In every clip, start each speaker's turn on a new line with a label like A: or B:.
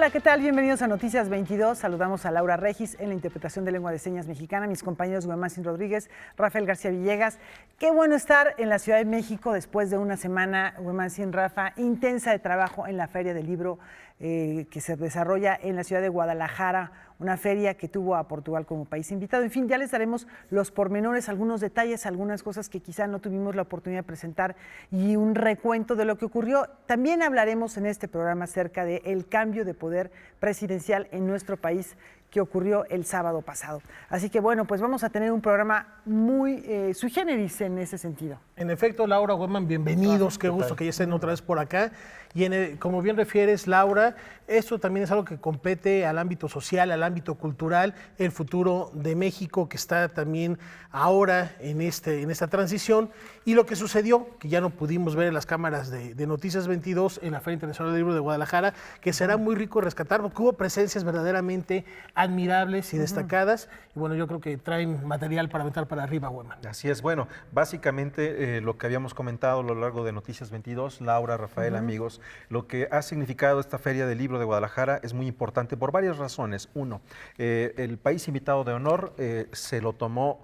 A: Hola, ¿qué tal? Bienvenidos a Noticias 22. Saludamos a Laura Regis en la interpretación de lengua de señas mexicana, mis compañeros Guemásin Rodríguez, Rafael García Villegas. Qué bueno estar en la Ciudad de México después de una semana, Guemásin, Rafa, intensa de trabajo en la Feria del Libro que se desarrolla en la ciudad de Guadalajara, una feria que tuvo a Portugal como país invitado. En fin, ya les daremos los pormenores, algunos detalles, algunas cosas que quizá no tuvimos la oportunidad de presentar y un recuento de lo que ocurrió. También hablaremos en este programa acerca del cambio de poder presidencial en nuestro país que ocurrió el sábado pasado. Así que bueno, pues vamos a tener un programa muy sui generis en ese sentido.
B: En efecto, Laura, Gueman, bienvenidos, qué gusto que ya estén otra vez por acá. Y como bien refieres, Laura, esto también es algo que compete al ámbito social, al ámbito cultural, el futuro de México que está también ahora en esta transición. Y lo que sucedió, que ya no pudimos ver en las cámaras de Noticias 22 en la Feria Internacional del Libro de Guadalajara, que será muy rico rescatar, porque hubo presencias verdaderamente admirables y destacadas. Y bueno, yo creo que traen material para aventar para arriba, Gueman.
C: Así es, bueno, básicamente lo que habíamos comentado a lo largo de Noticias 22, Laura, Rafael, amigos, lo que ha significado esta Feria del Libro de Guadalajara es muy importante por varias razones. Uno, el país invitado de honor se lo tomó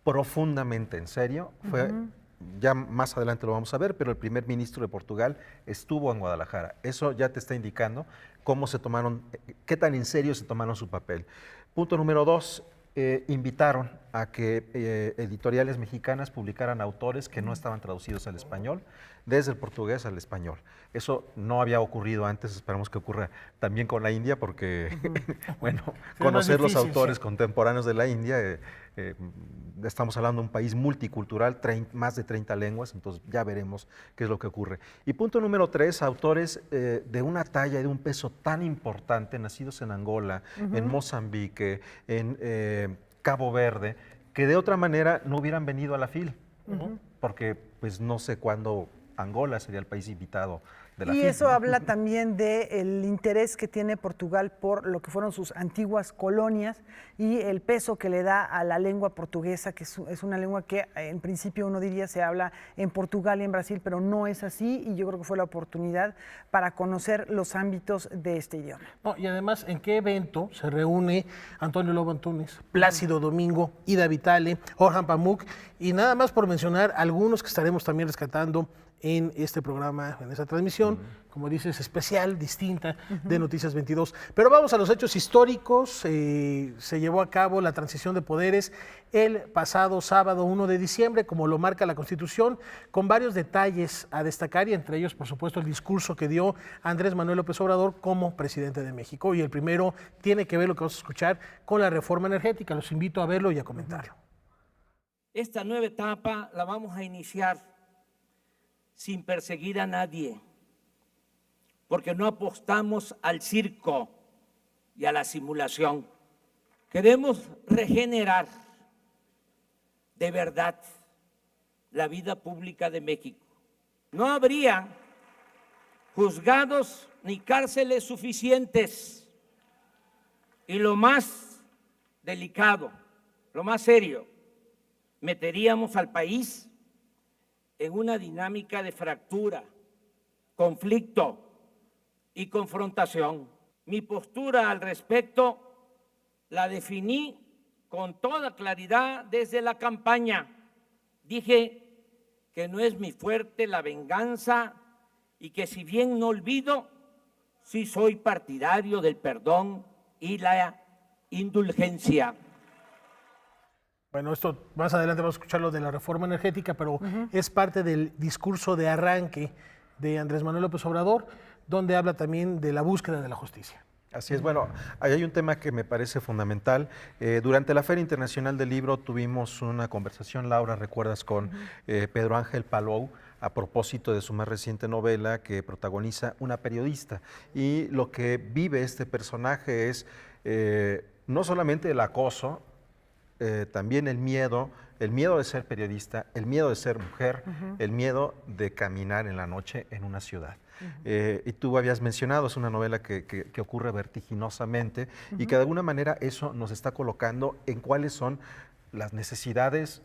C: profundamente en serio, fue... Ya más adelante lo vamos a ver, pero el primer ministro de Portugal estuvo en Guadalajara. Eso ya te está indicando cómo se tomaron, qué tan en serio se tomaron su papel. Punto número 2, invitaron a que editoriales mexicanas publicaran autores que no estaban traducidos al español, desde el portugués al español. Eso no había ocurrido antes, esperamos que ocurra también con la India, porque, bueno, conocer los autores contemporáneos de la India, estamos hablando de un país multicultural, más de 30 lenguas, entonces ya veremos qué es lo que ocurre. Y punto número 3, autores de una talla y de un peso tan importante, nacidos en Angola, en Mozambique, en Cabo Verde, que de otra manera no hubieran venido a la FIL, porque pues no sé cuándo Angola sería el país invitado de la FIL.
A: Y eso habla también del interés que tiene Portugal por lo que fueron sus antiguas colonias y el peso que le da a la lengua portuguesa, que es una lengua que en principio uno diría se habla en Portugal y en Brasil, pero no es así, y yo creo que fue la oportunidad para conocer los ámbitos de este idioma.
B: No, y además, ¿en qué evento se reúne Antonio Lobo Antunes, Plácido Domingo, Ida Vitale, Orhan Pamuk, y nada más por mencionar algunos que estaremos también rescatando en este programa, en esta transmisión, como dices, especial, distinta, de Noticias 22. Pero vamos a los hechos históricos. Se llevó a cabo la transición de poderes el pasado sábado 1 de diciembre, como lo marca la Constitución, con varios detalles a destacar, y entre ellos, por supuesto, el discurso que dio Andrés Manuel López Obrador como presidente de México. Y el primero tiene que ver, lo que vamos a escuchar, con la reforma energética. Los invito a verlo y a comentarlo.
D: Esta nueva etapa la vamos a iniciar sin perseguir a nadie, porque no apostamos al circo y a la simulación. Queremos regenerar de verdad la vida pública de México. No habría juzgados ni cárceles suficientes, y lo más delicado, lo más serio, meteríamos al país en una dinámica de fractura, conflicto y confrontación. Mi postura al respecto la definí con toda claridad desde la campaña. Dije que no es mi fuerte la venganza y que, si bien no olvido, sí soy partidario del perdón y la indulgencia.
B: Bueno, esto más adelante vamos a escuchar lo de la reforma energética, pero es parte del discurso de arranque de Andrés Manuel López Obrador, donde habla también de la búsqueda de la justicia.
C: Así es, bueno, ahí hay un tema que me parece fundamental. Durante la Feria Internacional del Libro tuvimos una conversación, Laura, recuerdas, con Pedro Ángel Palou, a propósito de su más reciente novela que protagoniza una periodista. Y lo que vive este personaje es no solamente el acoso, también el miedo de ser periodista, el miedo de ser mujer, el miedo de caminar en la noche en una ciudad. Y tú habías mencionado, es una novela que ocurre vertiginosamente y que de alguna manera eso nos está colocando en cuáles son las necesidades,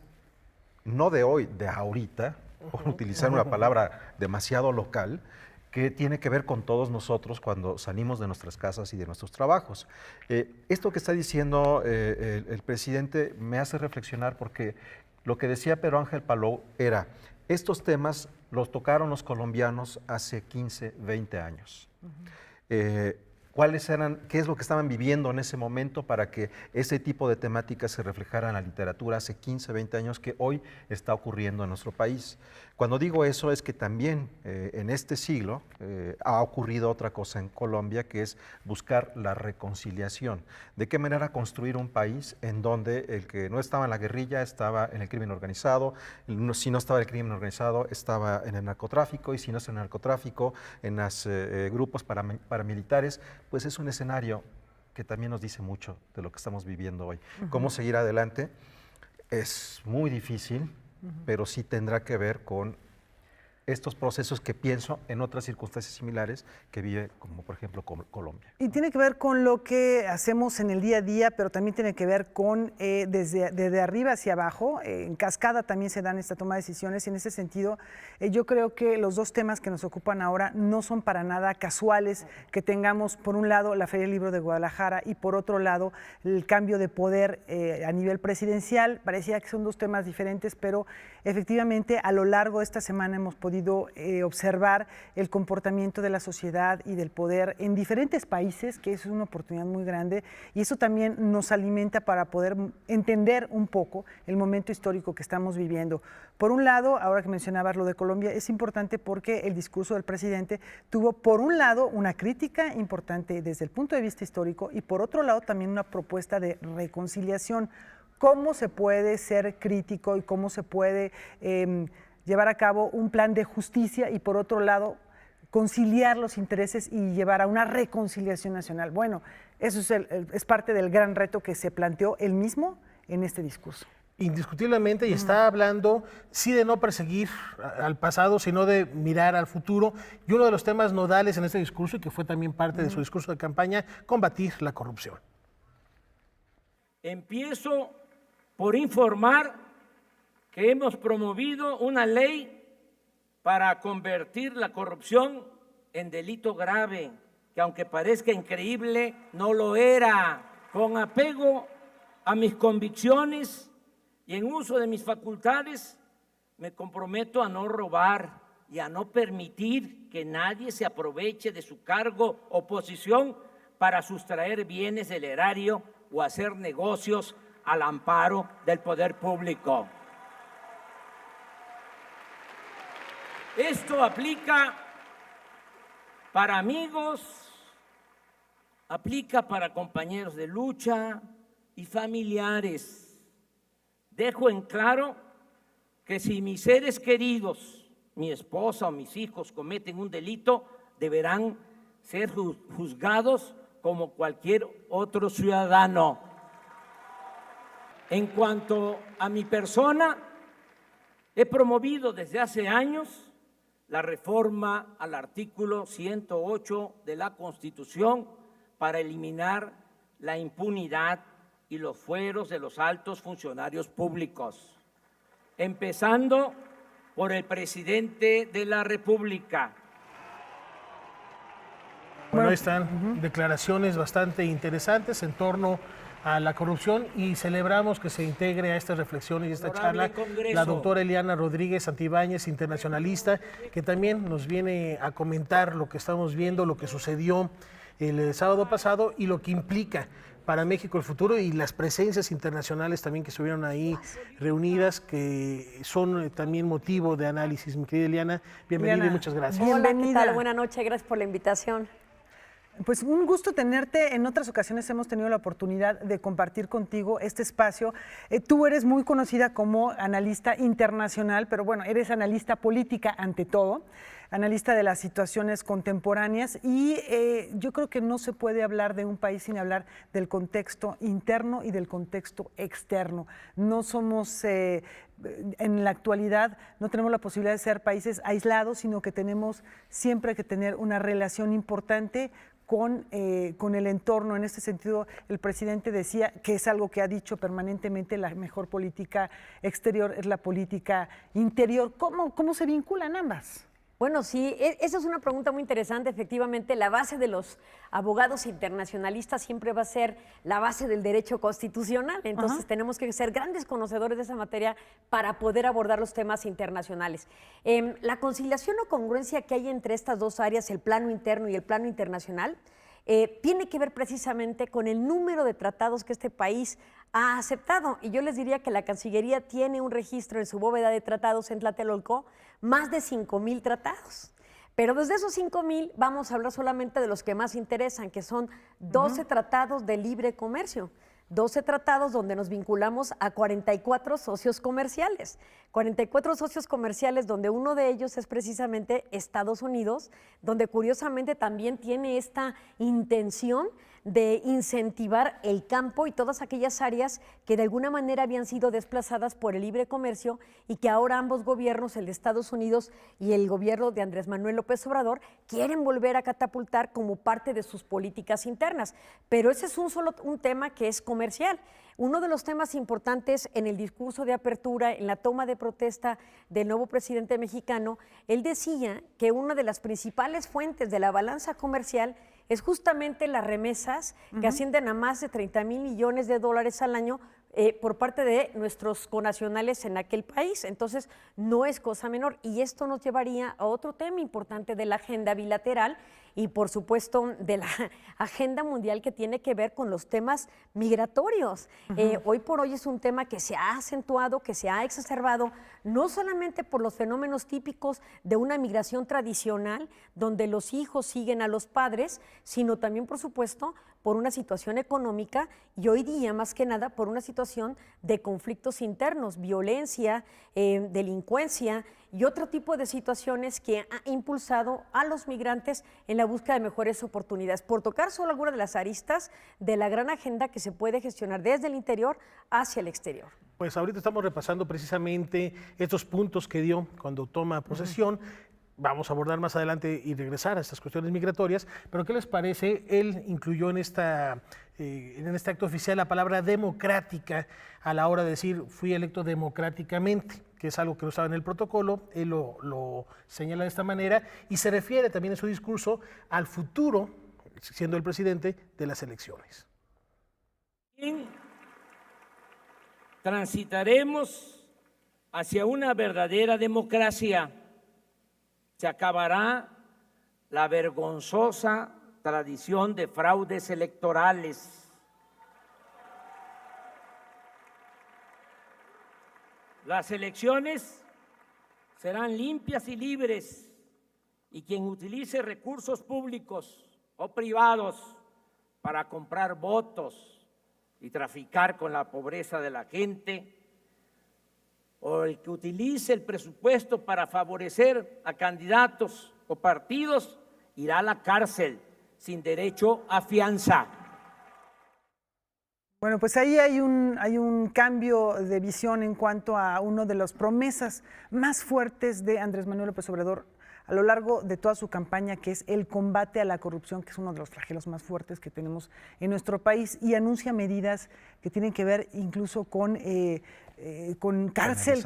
C: no de hoy, de ahorita, por utilizar una palabra demasiado local, que tiene que ver con todos nosotros cuando salimos de nuestras casas y de nuestros trabajos. Esto que está diciendo el presidente me hace reflexionar porque lo que decía Pedro Ángel Palou era, estos temas los tocaron los colombianos hace 15, 20 años. ¿Cuáles eran, qué es lo que estaban viviendo en ese momento para que ese tipo de temáticas se reflejara en la literatura hace 15, 20 años que hoy está ocurriendo en nuestro país? Cuando digo eso es que también en este siglo ha ocurrido otra cosa en Colombia, que es buscar la reconciliación. ¿De qué manera construir un país en donde el que no estaba en la guerrilla estaba en el crimen organizado, si no estaba en el crimen organizado estaba en el narcotráfico, y si no es en el narcotráfico, en los grupos paramilitares? Pues es un escenario que también nos dice mucho de lo que estamos viviendo hoy. ¿Cómo seguir adelante? Es muy difícil, pero sí tendrá que ver con estos procesos que pienso en otras circunstancias similares que vive, como por ejemplo Colombia.
A: Y tiene que ver con lo que hacemos en el día a día, pero también tiene que ver con desde arriba hacia abajo. En cascada también se dan esta toma de decisiones, y en ese sentido yo creo que los dos temas que nos ocupan ahora no son para nada casuales, que tengamos por un lado la Feria del Libro de Guadalajara y por otro lado el cambio de poder a nivel presidencial. Parecía que son dos temas diferentes, pero efectivamente a lo largo de esta semana hemos podido observar el comportamiento de la sociedad y del poder en diferentes países, que es una oportunidad muy grande, y eso también nos alimenta para poder entender un poco el momento histórico que estamos viviendo. Por un lado, ahora que mencionabas lo de Colombia, es importante porque el discurso del presidente tuvo, por un lado, una crítica importante desde el punto de vista histórico, y por otro lado también una propuesta de reconciliación. ¿Cómo se puede ser crítico y cómo se puede llevar a cabo un plan de justicia y por otro lado conciliar los intereses y llevar a una reconciliación nacional? Bueno, eso es parte del gran reto que se planteó él mismo en este discurso.
B: Indiscutiblemente, y está hablando sí de no perseguir al pasado, sino de mirar al futuro. Y uno de los temas nodales en este discurso, y que fue también parte de su discurso de campaña, combatir la corrupción.
D: Empiezo por informar que hemos promovido una ley para convertir la corrupción en delito grave, que aunque parezca increíble, no lo era. Con apego a mis convicciones y en uso de mis facultades, me comprometo a no robar y a no permitir que nadie se aproveche de su cargo o posición para sustraer bienes del erario o hacer negocios al amparo del poder público. Esto aplica para amigos, aplica para compañeros de lucha y familiares. Dejo en claro que si mis seres queridos, mi esposa o mis hijos cometen un delito, deberán ser juzgados como cualquier otro ciudadano. En cuanto a mi persona, he promovido desde hace años la reforma al artículo 108 de la Constitución para eliminar la impunidad y los fueros de los altos funcionarios públicos, empezando por el presidente de la República.
B: Bueno, ahí están declaraciones bastante interesantes en torno a la corrupción, y celebramos que se integre a estas reflexiones y esta charla la doctora Eliana Rodríguez Santibáñez, internacionalista, que también nos viene a comentar lo que estamos viendo, lo que sucedió el sábado pasado y lo que implica para México el futuro, y las presencias internacionales también que estuvieron ahí reunidas, que son también motivo de análisis. Mi querida Eliana, bienvenida y muchas gracias.
E: Hola, ¿qué tal? Buenas noches, gracias por la invitación.
A: Pues un gusto tenerte. En otras ocasiones hemos tenido la oportunidad de compartir contigo este espacio. Tú eres muy conocida como analista internacional, pero bueno, eres analista política ante todo, analista de las situaciones contemporáneas, y yo creo que no se puede hablar de un país sin hablar del contexto interno y del contexto externo. No somos, en la actualidad, no tenemos la posibilidad de ser países aislados, sino que tenemos siempre que tener una relación importante con el entorno. En este sentido, el presidente decía, que es algo que ha dicho permanentemente, la mejor política exterior es la política interior. ¿Cómo se vinculan ambas?
E: Bueno, sí, esa es una pregunta muy interesante. Efectivamente, la base de los abogados internacionalistas siempre va a ser la base del derecho constitucional. Entonces, tenemos que ser grandes conocedores de esa materia para poder abordar los temas internacionales. La conciliación o congruencia que hay entre estas dos áreas, el plano interno y el plano internacional, tiene que ver precisamente con el número de tratados que este país ha aceptado. Y yo les diría que la Cancillería tiene un registro en su bóveda de tratados en Tlatelolco, más de 5,000 tratados. Pero desde esos 5,000 vamos a hablar solamente de los que más interesan, que son 12 tratados de libre comercio. 12 tratados donde nos vinculamos a 44 socios comerciales. 44 socios comerciales donde uno de ellos es precisamente Estados Unidos, donde curiosamente también tiene esta intención de incentivar el campo y todas aquellas áreas que de alguna manera habían sido desplazadas por el libre comercio y que ahora ambos gobiernos, el de Estados Unidos y el gobierno de Andrés Manuel López Obrador, quieren volver a catapultar como parte de sus políticas internas. Pero ese es un tema que es comercial. Uno de los temas importantes en el discurso de apertura, en la toma de protesta del nuevo presidente mexicano, él decía que una de las principales fuentes de la balanza comercial es justamente las remesas que ascienden a más de 30,000 millones de dólares al año por parte de nuestros connacionales en aquel país. Entonces, no es cosa menor. Y esto nos llevaría a otro tema importante de la agenda bilateral y, por supuesto, de la agenda mundial que tiene que ver con los temas migratorios. Hoy por hoy es un tema que se ha acentuado, que se ha exacerbado, no solamente por los fenómenos típicos de una migración tradicional, donde los hijos siguen a los padres, sino también, por supuesto, por una situación económica y hoy día, más que nada, por una situación de conflictos internos, violencia, delincuencia y otro tipo de situaciones que ha impulsado a los migrantes en la búsqueda de mejores oportunidades. Por tocar solo algunas de las aristas de la gran agenda que se puede gestionar desde el interior hacia el exterior.
B: Pues ahorita estamos repasando precisamente estos puntos que dio cuando toma posesión. Vamos a abordar más adelante y regresar a estas cuestiones migratorias, pero ¿qué les parece? Él incluyó en este acto oficial la palabra democrática a la hora de decir fui electo democráticamente, que es algo que no estaba en el protocolo. Él lo señala de esta manera y se refiere también en su discurso al futuro, siendo el presidente, de las elecciones.
D: Transitaremos hacia una verdadera democracia. Se acabará la vergonzosa tradición de fraudes electorales. Las elecciones serán limpias y libres y quien utilice recursos públicos o privados para comprar votos y traficar con la pobreza de la gente, o el que utilice el presupuesto para favorecer a candidatos o partidos, irá a la cárcel sin derecho a fianza.
A: Bueno, pues ahí hay un cambio de visión en cuanto a una de las promesas más fuertes de Andrés Manuel López Obrador a lo largo de toda su campaña, que es el combate a la corrupción, que es uno de los flagelos más fuertes que tenemos en nuestro país, y anuncia medidas que tienen que ver incluso con cárcel,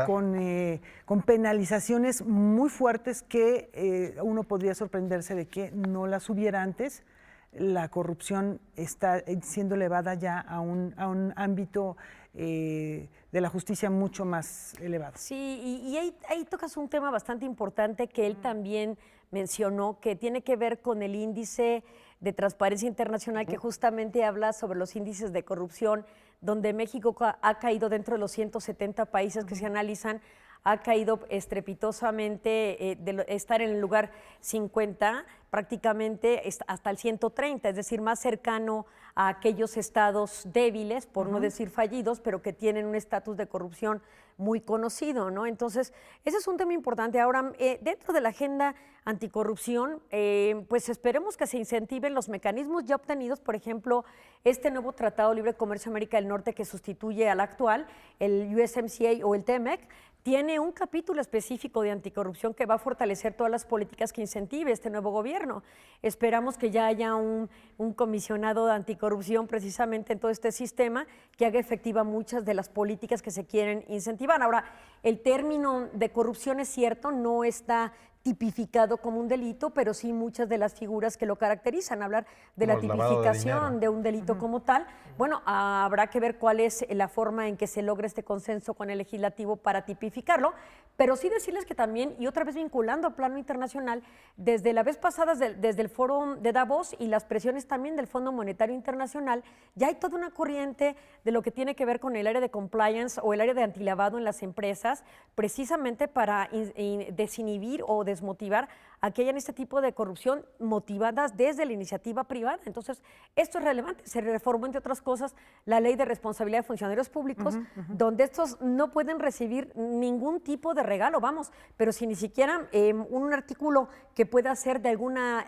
A: con penalizaciones muy fuertes que uno podría sorprenderse de que no las hubiera antes. La corrupción está siendo elevada ya a un ámbito de la justicia mucho más elevado.
E: Sí, y ahí tocas un tema bastante importante que él también mencionó, que tiene que ver con el índice de transparencia internacional, que justamente habla sobre los índices de corrupción, donde México ha caído dentro de los 170 países que se analizan, ha caído estrepitosamente de estar en el lugar 50 prácticamente hasta el 130, es decir, más cercano a aquellos estados débiles, por no decir fallidos, pero que tienen un estatus de corrupción muy conocido, ¿no? Entonces, ese es un tema importante. Ahora, dentro de la agenda anticorrupción, pues esperemos que se incentiven los mecanismos ya obtenidos, por ejemplo, este nuevo Tratado de Libre Comercio América del Norte que sustituye al actual, el USMCA o el TEMEC, tiene un capítulo específico de anticorrupción que va a fortalecer todas las políticas que incentive este nuevo gobierno. Esperamos que ya haya un comisionado de anticorrupción precisamente en todo este sistema que haga efectiva muchas de las políticas que se quieren incentivar. Ahora, el término de corrupción es cierto, no está tipificado como un delito, pero sí muchas de las figuras que lo caracterizan, hablar de la
C: Como el lavado de
E: tipificación
C: dinero.
E: de un delito como tal. Bueno, habrá que ver cuál es la forma en que se logra este consenso con el legislativo para tipificarlo, pero sí decirles que también, y otra vez vinculando al plano internacional, desde la vez pasada, desde el foro de Davos y las presiones también del Fondo Monetario Internacional, ya hay toda una corriente de lo que tiene que ver con el área de compliance o el área de antilavado en las empresas, precisamente para desinhibir o desmotivar a que hayan este tipo de corrupción motivadas desde la iniciativa privada. Entonces, esto es relevante. Se reformó, entre otras cosas, la Ley de Responsabilidad de Funcionarios Públicos, donde estos no pueden recibir ningún tipo de regalo, vamos, pero si ni siquiera un artículo que pueda ser de alguna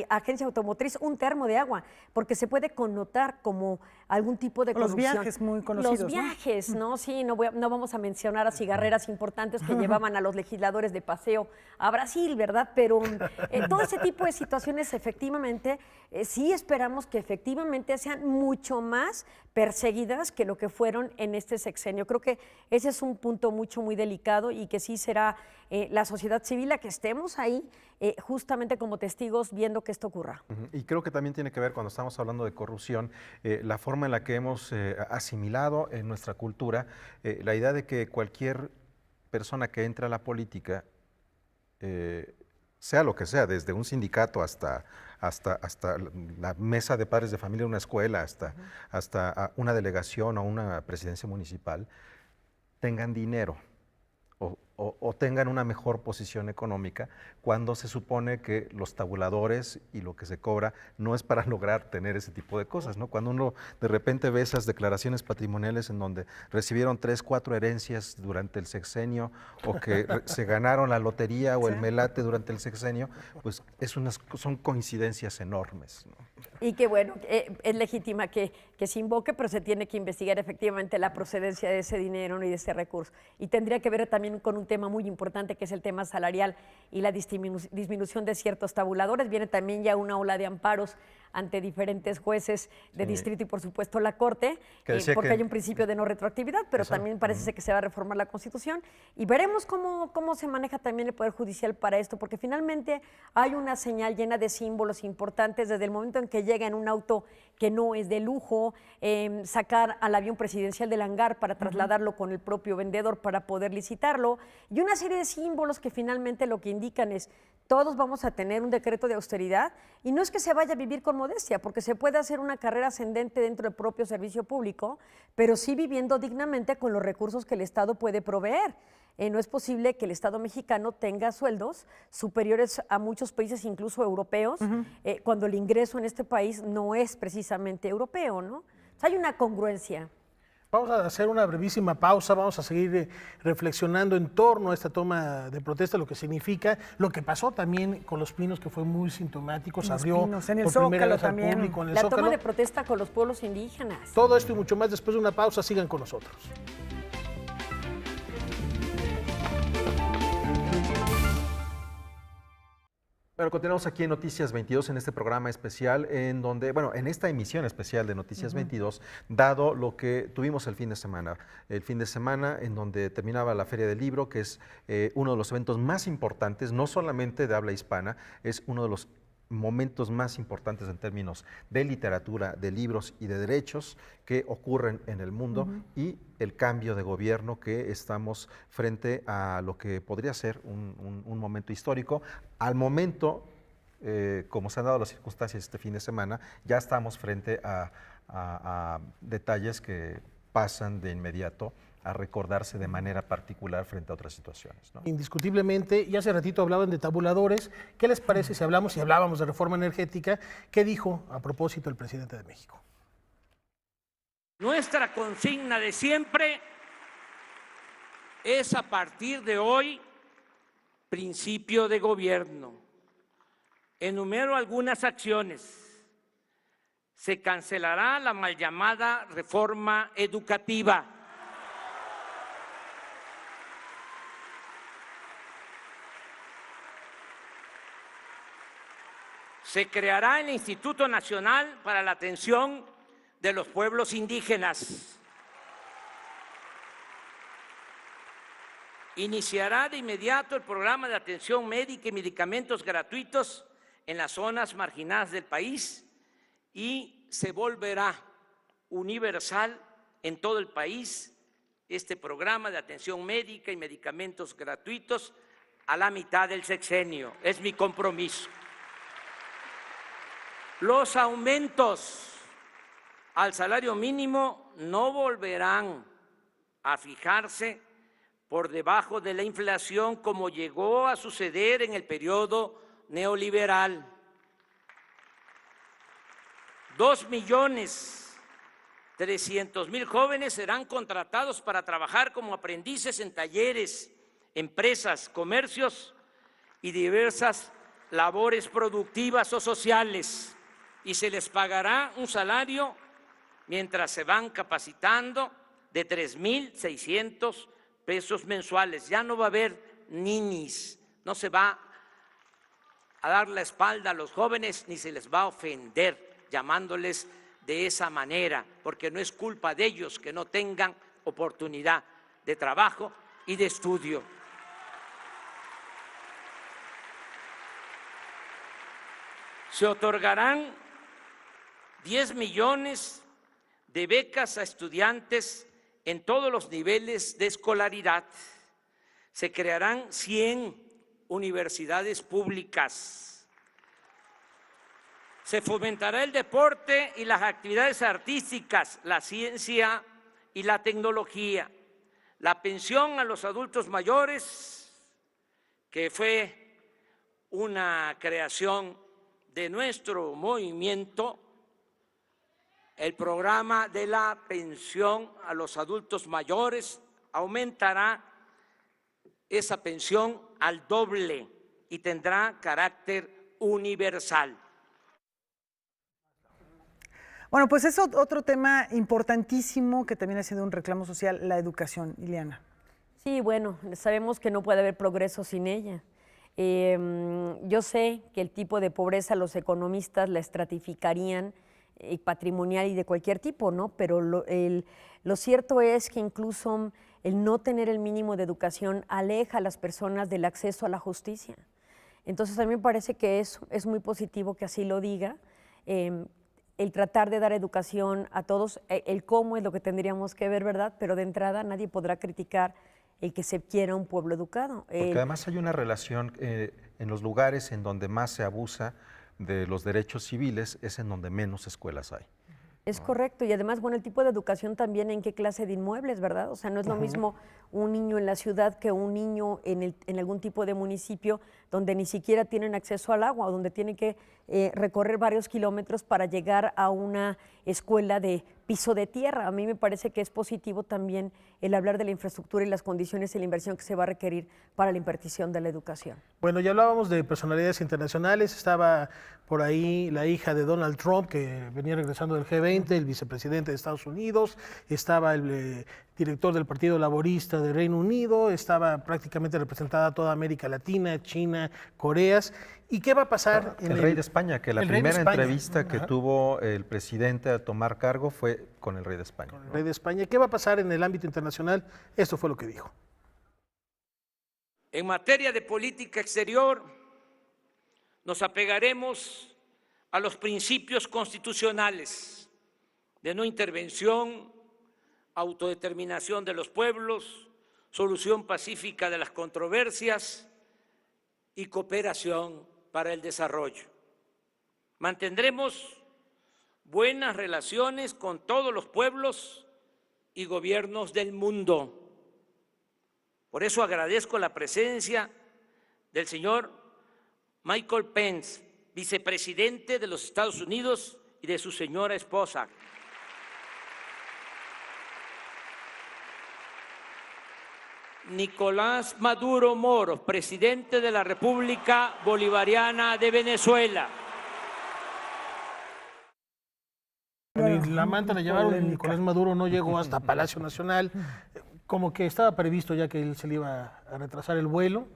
E: agencia automotriz, un termo de agua, porque se puede connotar como algún tipo de
A: Los
E: corrupción.
A: viajes muy conocidos,
E: Los
A: ¿no?
E: viajes, ¿no? Sí, no vamos a mencionar a cigarreras importantes que llevaban a los legisladores de paseo a Brasil, ¿verdad? Pero todo ese tipo de situaciones, efectivamente, sí esperamos que efectivamente sean mucho más perseguidas que lo que fueron en este sexenio. Creo que ese es un punto muy delicado y que sí será la sociedad civil la que estemos ahí justamente como testigos viendo que esto ocurra.
C: Y creo que también tiene que ver, cuando estamos hablando de corrupción, la forma en la que hemos asimilado en nuestra cultura la idea de que cualquier persona que entra a la política, sea lo que sea, desde un sindicato hasta la mesa de padres de familia de una escuela, hasta una delegación o una presidencia municipal, tengan dinero o tengan una mejor posición económica, cuando se supone que los tabuladores y lo que se cobra no es para lograr tener ese tipo de cosas, ¿no? Cuando uno de repente ve esas declaraciones patrimoniales en donde recibieron 3, 4 herencias durante el sexenio, o que se ganaron la lotería o el melate durante el sexenio, pues son coincidencias enormes, ¿no?
E: Y que bueno, es legítima que se invoque, pero se tiene que investigar efectivamente la procedencia de ese dinero, ¿no? Y de ese recurso. Y tendría que ver también con un tema muy importante, que es el tema salarial y la disminución de ciertos tabuladores. Viene también ya una ola de amparos ante diferentes jueces de distrito y por supuesto la Corte, porque hay un principio de no retroactividad, pero también parece ser que se va a reformar la Constitución y veremos cómo se maneja también el Poder Judicial para esto, porque finalmente hay una señal llena de símbolos importantes desde el momento en que llega en un auto que no es de lujo, sacar al avión presidencial del hangar para trasladarlo con el propio vendedor para poder licitarlo, y una serie de símbolos que finalmente lo que indican es: todos vamos a tener un decreto de austeridad, y no es que se vaya a vivir con modestia, porque se puede hacer una carrera ascendente dentro del propio servicio público, pero sí viviendo dignamente con los recursos que el Estado puede proveer. No es posible que el Estado mexicano tenga sueldos superiores a muchos países, incluso europeos, cuando el ingreso en este país no es precisamente europeo, ¿no? O sea, hay una congruencia.
B: Vamos a hacer una brevísima pausa, vamos a seguir reflexionando en torno a esta toma de protesta, lo que significa, lo que pasó también con Los Pinos, que fue muy sintomático, se abrió
A: Pinos, en el
B: por primera
A: Zócalo
B: vez al
A: también.
B: público en el
E: La
B: Zócalo.
E: toma de protesta con los pueblos indígenas.
B: Todo esto y mucho más después de una pausa, sigan con nosotros.
C: Bueno, continuamos aquí en Noticias 22, en este programa especial, en donde, bueno, en esta emisión especial de Noticias 22, dado lo que tuvimos el fin de semana en donde terminaba la Feria del Libro, que es uno de los eventos más importantes, no solamente de habla hispana, es uno de los momentos más importantes en términos de literatura, de libros y de derechos que ocurren en el mundo, y el cambio de gobierno, que estamos frente a lo que podría ser un momento histórico. Al momento, como se han dado las circunstancias este fin de semana, ya estamos frente a detalles que pasan de inmediato a recordarse de manera particular frente a otras situaciones, ¿no?
B: Indiscutiblemente, y hace ratito hablaban de tabuladores. ¿Qué les parece si hablábamos de reforma energética? ¿Qué dijo a propósito el presidente de México?
D: Nuestra consigna de siempre es, a partir de hoy, principio de gobierno. Enumero algunas acciones. Se cancelará la mal llamada reforma educativa. Se creará el Instituto Nacional para la Atención de los Pueblos Indígenas. iniciará de inmediato el programa de atención médica y medicamentos gratuitos en las zonas marginadas del país y se volverá universal en todo el país este programa de atención médica y medicamentos gratuitos a la mitad del sexenio. Es mi compromiso. Los aumentos al salario mínimo no volverán a fijarse por debajo de la inflación como llegó a suceder en el periodo neoliberal. 2.300.000 jóvenes serán contratados para trabajar como aprendices en talleres, empresas, comercios y diversas labores productivas o sociales, y se les pagará un salario mientras se van capacitando de 3.600 pesos mensuales. Ya no va a haber ninis, no se va a dar la espalda a los jóvenes ni se les va a ofender llamándoles de esa manera, porque no es culpa de ellos que no tengan oportunidad de trabajo y de estudio. Se otorgarán 10 millones de becas a estudiantes en todos los niveles de escolaridad. Se crearán 100 universidades públicas. Se fomentará el deporte y las actividades artísticas, la ciencia y la tecnología. La pensión a los adultos mayores, que fue una creación de nuestro movimiento, el programa de la pensión a los adultos mayores aumentará esa pensión al doble y tendrá carácter universal.
A: Bueno, pues es otro tema importantísimo que también ha sido un reclamo social, la educación, Ileana.
E: Sí, bueno, sabemos que no puede haber progreso sin ella. Yo sé que el tipo de pobreza los economistas la estratificarían patrimonial y de cualquier tipo, ¿no? Pero lo cierto es que incluso el no tener el mínimo de educación aleja a las personas del acceso a la justicia. Entonces a mí me parece que es muy positivo que así lo diga. El tratar de dar educación a todos, el cómo es lo que tendríamos que ver, ¿verdad? Pero de entrada nadie podrá criticar el que se quiera un pueblo educado.
C: Porque además hay una relación en los lugares en donde más se abusa de los derechos civiles, es en donde menos escuelas hay.
E: Es correcto, y además, bueno, el tipo de educación también en qué clase de inmuebles, ¿verdad? O sea, no es lo mismo un niño en la ciudad que un niño en algún tipo de municipio donde ni siquiera tienen acceso al agua o donde tienen que recorrer varios kilómetros para llegar a una escuela de piso de tierra. A mí me parece que es positivo también el hablar de la infraestructura y las condiciones y la inversión que se va a requerir para la impartición de la educación.
B: Bueno, ya hablábamos de personalidades internacionales, estaba por ahí la hija de Donald Trump, que venía regresando del G20, el vicepresidente de Estados Unidos, estaba el director del Partido Laborista del Reino Unido, estaba prácticamente representada toda América Latina, China, Coreas. ¿Y qué va a pasar?
C: El rey de España, que la primera entrevista que tuvo el presidente al tomar cargo fue con el rey de España.
B: Con el rey de España. ¿Qué va a pasar en el ámbito internacional? Esto fue lo que dijo.
D: En materia de política exterior, nos apegaremos a los principios constitucionales de no intervención, autodeterminación de los pueblos, solución pacífica de las controversias y cooperación para el desarrollo. Mantendremos buenas relaciones con todos los pueblos y gobiernos del mundo. Por eso agradezco la presencia del señor Michael Pence, vicepresidente de los Estados Unidos, y de su señora esposa. Nicolás Maduro Moros, presidente de la República Bolivariana de Venezuela.
B: Y la manta la llevaron, Nicolás Maduro no llegó hasta Palacio Nacional, como que estaba previsto ya que él se le iba a retrasar el vuelo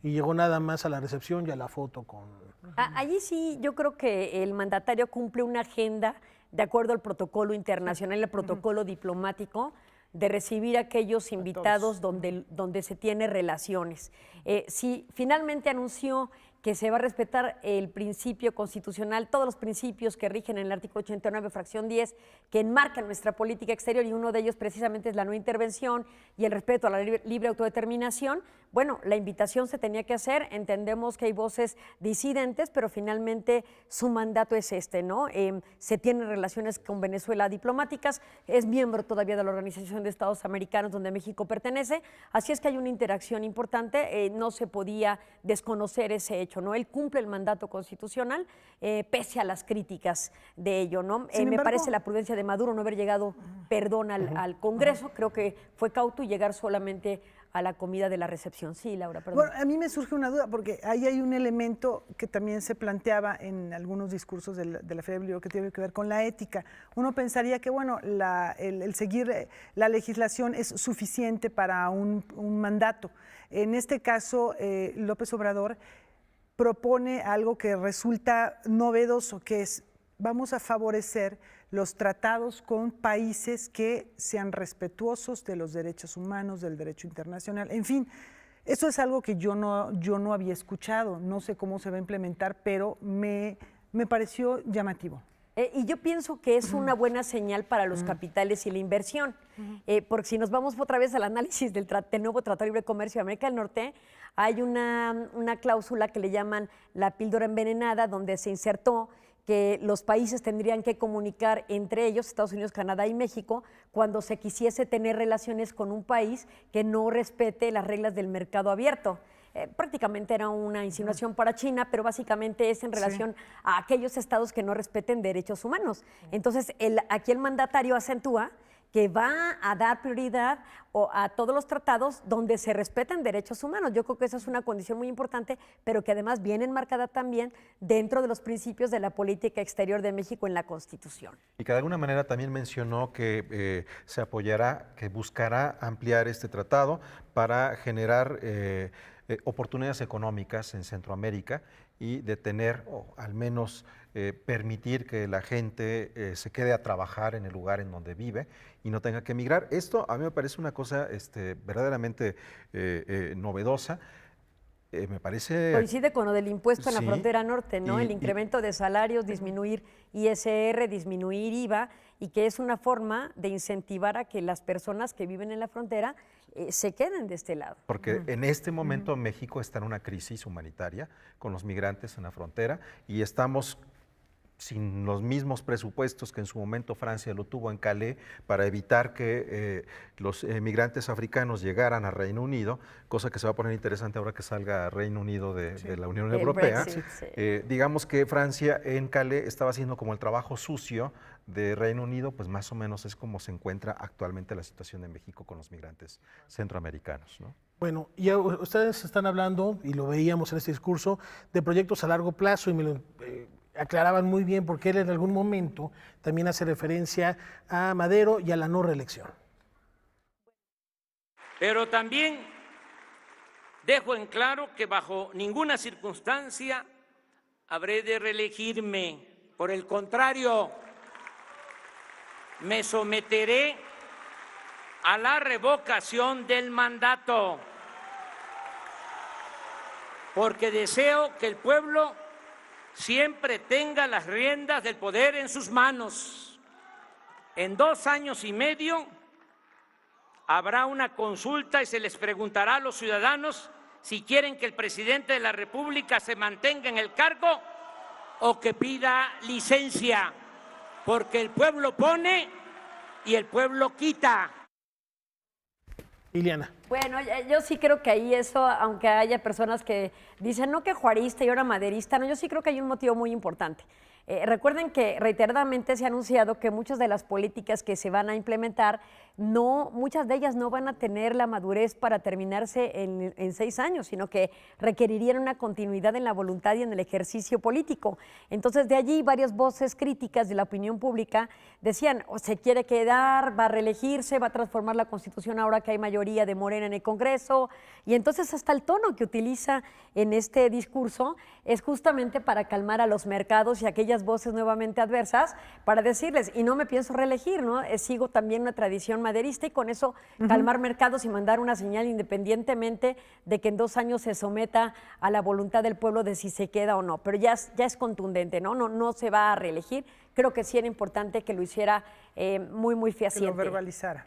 B: y llegó nada más a la recepción y a la foto con...
E: Allí sí, yo creo que el mandatario cumple una agenda de acuerdo al protocolo internacional, el protocolo diplomático. de recibir a aquellos invitados donde se tiene relaciones. Si finalmente anunció que se va a respetar el principio constitucional, todos los principios que rigen en el artículo 89, fracción 10, que enmarcan nuestra política exterior, y uno de ellos precisamente es la no intervención y el respeto a la libre autodeterminación. Bueno, la invitación se tenía que hacer, entendemos que hay voces disidentes, pero finalmente su mandato es este, ¿no? Se tienen relaciones con Venezuela diplomáticas, es miembro todavía de la Organización de Estados Americanos, donde México pertenece, así es que hay una interacción importante, no se podía desconocer ese hecho, ¿no? Él cumple el mandato constitucional, pese a las críticas de ello, ¿no? Me parece la prudencia de Maduro no haber llegado, perdón, al Congreso, creo que fue cauto y llegar solamente a la comida de la recepción. Sí, Laura, perdón.
A: Bueno, a mí me surge una duda, porque ahí hay un elemento que también se planteaba en algunos discursos de la Feria del Libro que tiene que ver con la ética. Uno pensaría que, bueno, el seguir la legislación es suficiente para un mandato. En este caso, López Obrador propone algo que resulta novedoso, que es: vamos a favorecer los tratados con países que sean respetuosos de los derechos humanos, del derecho internacional. En fin, eso es algo que yo no había escuchado. No sé cómo se va a implementar, pero me pareció llamativo.
E: Y yo pienso que es una buena señal para los capitales y la inversión, porque si nos vamos otra vez al análisis del nuevo Tratado de Libre Comercio de América del Norte, hay una cláusula que le llaman la píldora envenenada, donde se insertó que los países tendrían que comunicar entre ellos, Estados Unidos, Canadá y México, cuando se quisiese tener relaciones con un país que no respete las reglas del mercado abierto. Prácticamente era una insinuación para China, pero básicamente es en relación a aquellos estados que no respeten derechos humanos. Entonces, aquí el mandatario acentúa que va a dar prioridad a todos los tratados donde se respeten derechos humanos. Yo creo que esa es una condición muy importante, pero que además viene enmarcada también dentro de los principios de la política exterior de México en la Constitución.
C: Y que de alguna manera también mencionó que se apoyará, que buscará ampliar este tratado para generar oportunidades económicas en Centroamérica y detener, o al menos permitir que la gente se quede a trabajar en el lugar en donde vive y no tenga que emigrar. Esto a mí me parece una cosa verdaderamente novedosa. Me parece...
E: Coincide con lo del impuesto en la
C: Sí,
E: frontera norte, ¿no? El incremento de salarios, disminuir ISR, disminuir IVA, y que es una forma de incentivar a que las personas que viven en la frontera se queden de este lado.
C: Porque en este momento México está en una crisis humanitaria con los migrantes en la frontera y estamos sin los mismos presupuestos que en su momento Francia lo tuvo en Calais para evitar que los migrantes africanos llegaran a Reino Unido, cosa que se va a poner interesante ahora que salga Reino Unido de la Unión Europea.
E: Brexit, sí.
C: Digamos que Francia en Calais estaba haciendo como el trabajo sucio de Reino Unido, pues más o menos es como se encuentra actualmente la situación de México con los migrantes centroamericanos, ¿no?
B: Bueno, ya ustedes están hablando, y lo veíamos en este discurso, de proyectos a largo plazo, y me lo aclaraban muy bien porque él en algún momento también hace referencia a Madero y a la no reelección.
D: Pero también dejo en claro que bajo ninguna circunstancia habré de reelegirme. Por el contrario, me someteré a la revocación del mandato, porque deseo que el pueblo siempre tenga las riendas del poder en sus manos. En 2 años y medio habrá una consulta y se les preguntará a los ciudadanos si quieren que el presidente de la República se mantenga en el cargo o que pida licencia, porque el pueblo pone y el pueblo quita.
B: Liliana.
E: Bueno, yo sí creo que ahí eso, aunque haya personas que dicen, no, que juarista y ahora maderista, no, yo sí creo que hay un motivo muy importante. Recuerden que reiteradamente se ha anunciado que muchas de las políticas que se van a implementar, muchas de ellas no van a tener la madurez para terminarse en 6 años, sino que requerirían una continuidad en la voluntad y en el ejercicio político. Entonces, de allí varias voces críticas de la opinión pública decían, o se quiere quedar, va a reelegirse, va a transformar la Constitución ahora que hay mayoría de Morena en el Congreso, y entonces hasta el tono que utiliza en este discurso es justamente para calmar a los mercados y aquellas aquellas voces nuevamente adversas para decirles, y no me pienso reelegir, ¿no? Sigo también una tradición maderista y con eso calmar mercados y mandar una señal independientemente de que en 2 años se someta a la voluntad del pueblo de si se queda o no. Pero ya es contundente, ¿no? No se va a reelegir. Creo que sí era importante que lo hiciera muy fehaciente.
A: Que lo verbalizara.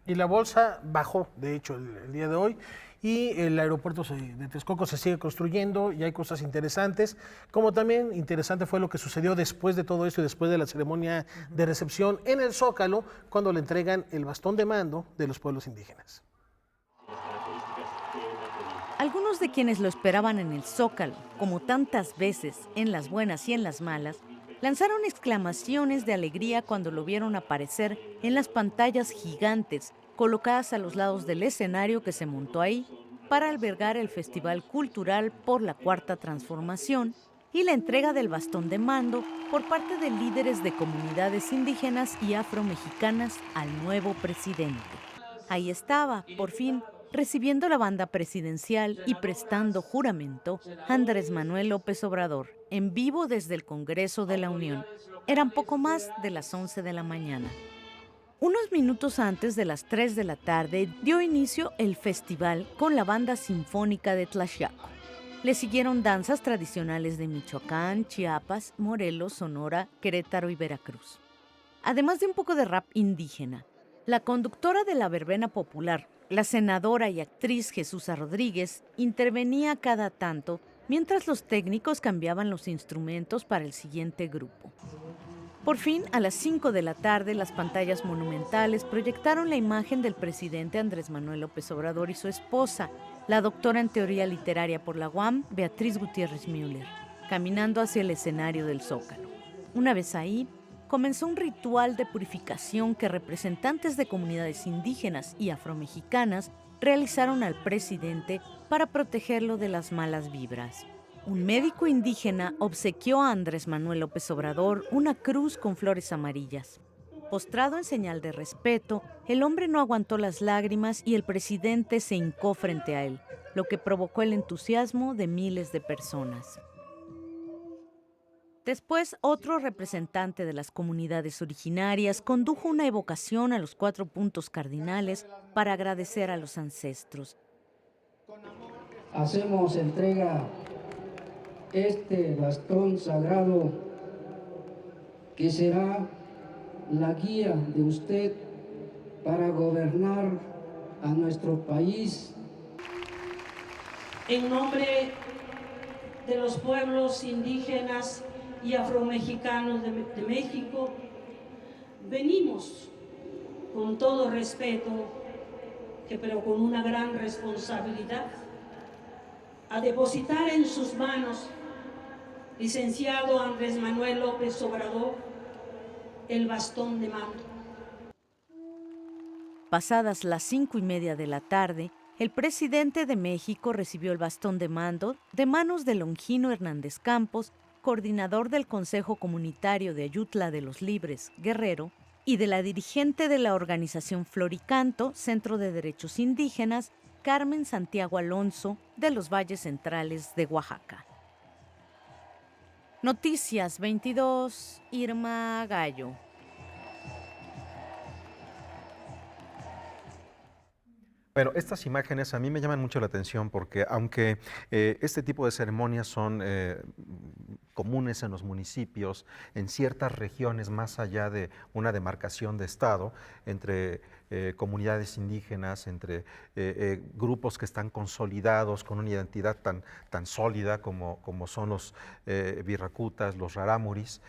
B: Y la bolsa bajó, de hecho, el día de hoy, y el aeropuerto de Texcoco se sigue construyendo y hay cosas interesantes, como también interesante fue lo que sucedió después de todo esto y después de la ceremonia de recepción en el Zócalo, cuando le entregan el bastón de mando de los pueblos indígenas.
F: Algunos de quienes lo esperaban en el Zócalo, como tantas veces, en las buenas y en las malas, lanzaron exclamaciones de alegría cuando lo vieron aparecer en las pantallas gigantes colocadas a los lados del escenario que se montó ahí para albergar el Festival Cultural por la Cuarta Transformación y la entrega del bastón de mando por parte de líderes de comunidades indígenas y afromexicanas al nuevo presidente. Ahí estaba, por fin, recibiendo la banda presidencial y prestando juramento, Andrés Manuel López Obrador, en vivo desde el Congreso de la Unión. Eran poco más de las 11 de la mañana. Unos minutos antes de las 3 de la tarde dio inicio el festival con la Banda Sinfónica de Tlaxiaco. Le siguieron danzas tradicionales de Michoacán, Chiapas, Morelos, Sonora, Querétaro y Veracruz. Además de un poco de rap indígena, la conductora de la verbena popular, la senadora y actriz Jesúsa Rodríguez, intervenía cada tanto mientras los técnicos cambiaban los instrumentos para el siguiente grupo. Por fin, a las 5 de la tarde, las pantallas monumentales proyectaron la imagen del presidente Andrés Manuel López Obrador y su esposa, la doctora en teoría literaria por la UAM, Beatriz Gutiérrez Müller, caminando hacia el escenario del Zócalo. Una vez ahí, comenzó un ritual de purificación que representantes de comunidades indígenas y afromexicanas realizaron al presidente para protegerlo de las malas vibras. Un médico indígena obsequió a Andrés Manuel López Obrador una cruz con flores amarillas. Postrado en señal de respeto, el hombre no aguantó las lágrimas y el presidente se hincó frente a él, lo que provocó el entusiasmo de miles de personas. Después, otro representante de las comunidades originarias condujo una evocación a los 4 puntos cardinales para agradecer a los ancestros.
G: Hacemos entrega este bastón sagrado que será la guía de usted para gobernar a nuestro país.
H: En nombre de los pueblos indígenas y afromexicanos de México, venimos con todo respeto, pero con una gran responsabilidad, a depositar en sus manos, licenciado Andrés Manuel López Obrador, el bastón de mando.
F: Pasadas las 5:30 de la tarde, el presidente de México recibió el bastón de mando de manos de Longino Hernández Campos, coordinador del Consejo Comunitario de Ayutla de los Libres, Guerrero, y de la dirigente de la organización Floricanto, Centro de Derechos Indígenas, Carmen Santiago Alonso, de los Valles Centrales de Oaxaca. Noticias 22, Irma Gallo.
C: Bueno, estas imágenes a mí me llaman mucho la atención porque aunque este tipo de ceremonias son comunes en los municipios, en ciertas regiones más allá de una demarcación de estado, entre comunidades indígenas, entre grupos que están consolidados con una identidad tan sólida como son los birracutas, los rarámuris,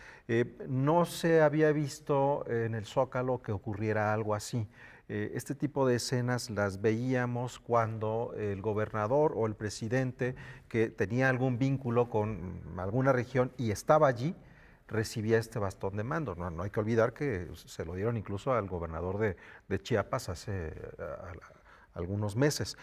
C: no se había visto en el Zócalo que ocurriera algo así. Este tipo de escenas las veíamos cuando el gobernador o el presidente que tenía algún vínculo con alguna región y estaba allí, recibía este bastón de mando. No hay que olvidar que se lo dieron incluso al gobernador de Chiapas hace algunos meses.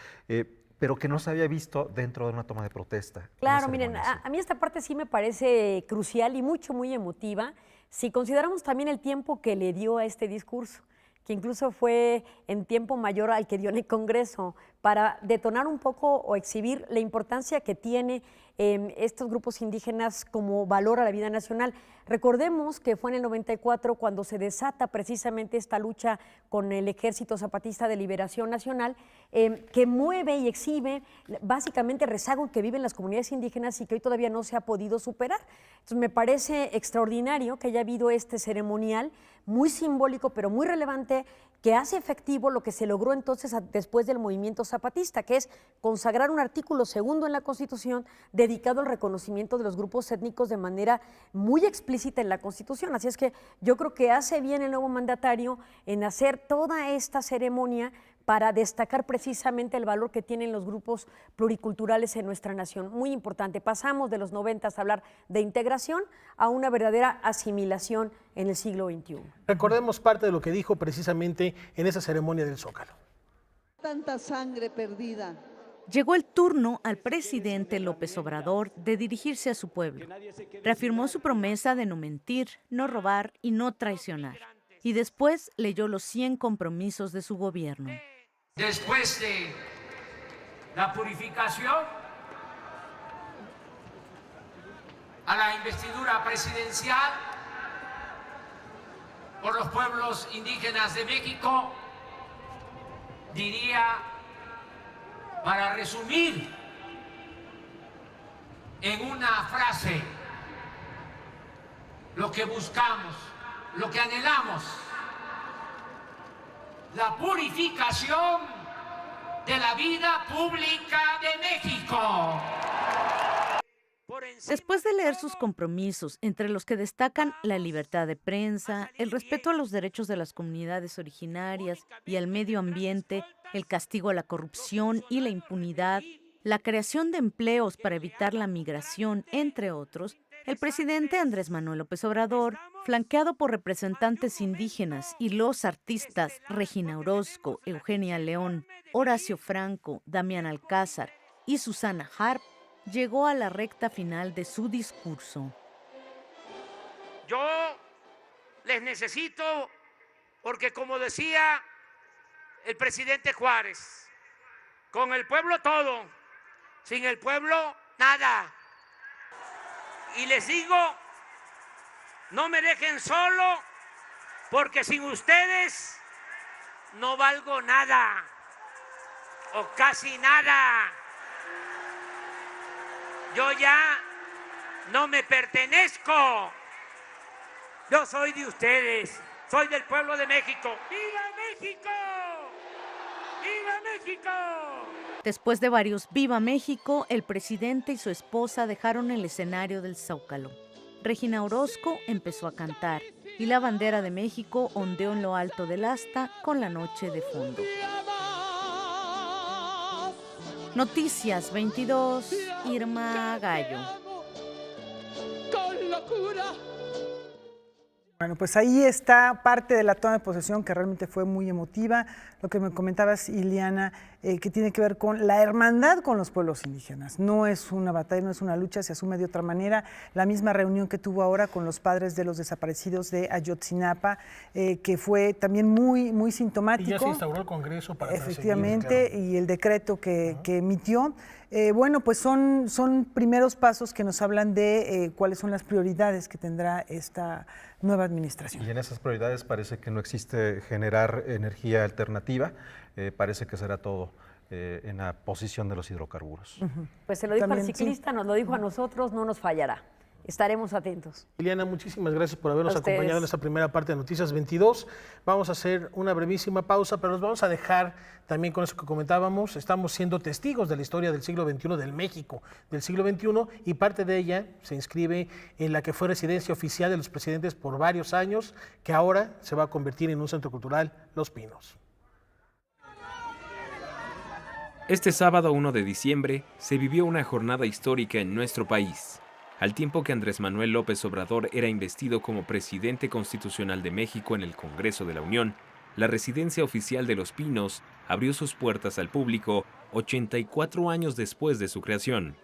C: Pero que no se había visto dentro de una toma de protesta.
E: Claro, miren, a mí esta parte sí me parece crucial y muy emotiva, si consideramos también el tiempo que le dio a este discurso, que incluso fue en tiempo mayor al que dio en el Congreso, para detonar un poco o exhibir la importancia que tiene estos grupos indígenas como valor a la vida nacional. Recordemos que fue en el 94 cuando se desata precisamente esta lucha con el Ejército Zapatista de Liberación Nacional, que mueve y exhibe básicamente el rezago que viven las comunidades indígenas y que hoy todavía no se ha podido superar. Entonces me parece extraordinario que haya habido este ceremonial muy simbólico pero muy relevante, que hace efectivo lo que se logró entonces después del movimiento zapatista, que es consagrar un artículo 2 en la Constitución dedicado al reconocimiento de los grupos étnicos de manera muy explícita en la Constitución. Así es que yo creo que hace bien el nuevo mandatario en hacer toda esta ceremonia para destacar precisamente el valor que tienen los grupos pluriculturales en nuestra nación. Muy importante. Pasamos de los 90 a hablar de integración a una verdadera asimilación en el siglo XXI.
B: Recordemos parte de lo que dijo precisamente en esa ceremonia del Zócalo.
I: Tanta sangre perdida.
F: Llegó el turno al presidente López Obrador de dirigirse a su pueblo. Reafirmó su promesa de no mentir, no robar y no traicionar. Y después leyó los 100 compromisos de su gobierno.
D: Después de la purificación a la investidura presidencial por los pueblos indígenas de México, diría, para resumir en una frase, lo que buscamos, lo que anhelamos, la purificación de la vida pública de México.
F: Después de leer sus compromisos, entre los que destacan la libertad de prensa, el respeto a los derechos de las comunidades originarias y al medio ambiente, el castigo a la corrupción y la impunidad, la creación de empleos para evitar la migración, entre otros, el presidente Andrés Manuel López Obrador, flanqueado por representantes indígenas y los artistas Regina Orozco, Eugenia León, Horacio Franco, Damián Alcázar y Susana Harp, llegó a la recta final de su discurso.
D: Yo les necesito porque, como decía el presidente Juárez, con el pueblo todo, sin el pueblo nada. Y les digo, no me dejen solo, porque sin ustedes no valgo nada, o casi nada. Yo ya no me pertenezco. Yo soy de ustedes, soy del pueblo de México. ¡Viva México! ¡Viva México!
F: Después de varios Viva México, el presidente y su esposa dejaron el escenario del Zócalo. Regina Orozco empezó a cantar y la bandera de México ondeó en lo alto del asta con la noche de fondo. Noticias 22, Irma Gallo.
I: Con locura.
A: Bueno, pues ahí está parte de la toma de posesión que realmente fue muy emotiva. Lo que me comentabas, Iliana, que tiene que ver con la hermandad con los pueblos indígenas. No es una batalla, no es una lucha, se asume de otra manera. La misma reunión que tuvo ahora con los padres de los desaparecidos de Ayotzinapa, que fue también muy, muy sintomático.
B: Y ya se instauró el Congreso para
A: efectivamente,
B: claro.
A: Y el decreto que emitió. Bueno, pues son primeros pasos que nos hablan de cuáles son las prioridades que tendrá esta nueva administración.
C: Y en esas prioridades parece que no existe generar energía alternativa, parece que será todo en la posición de los hidrocarburos.
E: Pues se lo dijo
A: También,
E: al ciclista, nos lo dijo a nosotros, no nos fallará. Estaremos atentos.
B: Liliana, muchísimas gracias por habernos acompañado en esta primera parte de Noticias 22. Vamos a hacer una brevísima pausa, pero nos vamos a dejar también con eso que comentábamos. Estamos siendo testigos de la historia del siglo XXI, del México del siglo XXI, y parte de ella se inscribe en la que fue residencia oficial de los presidentes por varios años, que ahora se va a convertir en un centro cultural, Los Pinos.
J: Este sábado 1 de diciembre se vivió una jornada histórica en nuestro país. Al tiempo que Andrés Manuel López Obrador era investido como presidente constitucional de México en el Congreso de la Unión, la residencia oficial de Los Pinos abrió sus puertas al público 84 años después de su creación.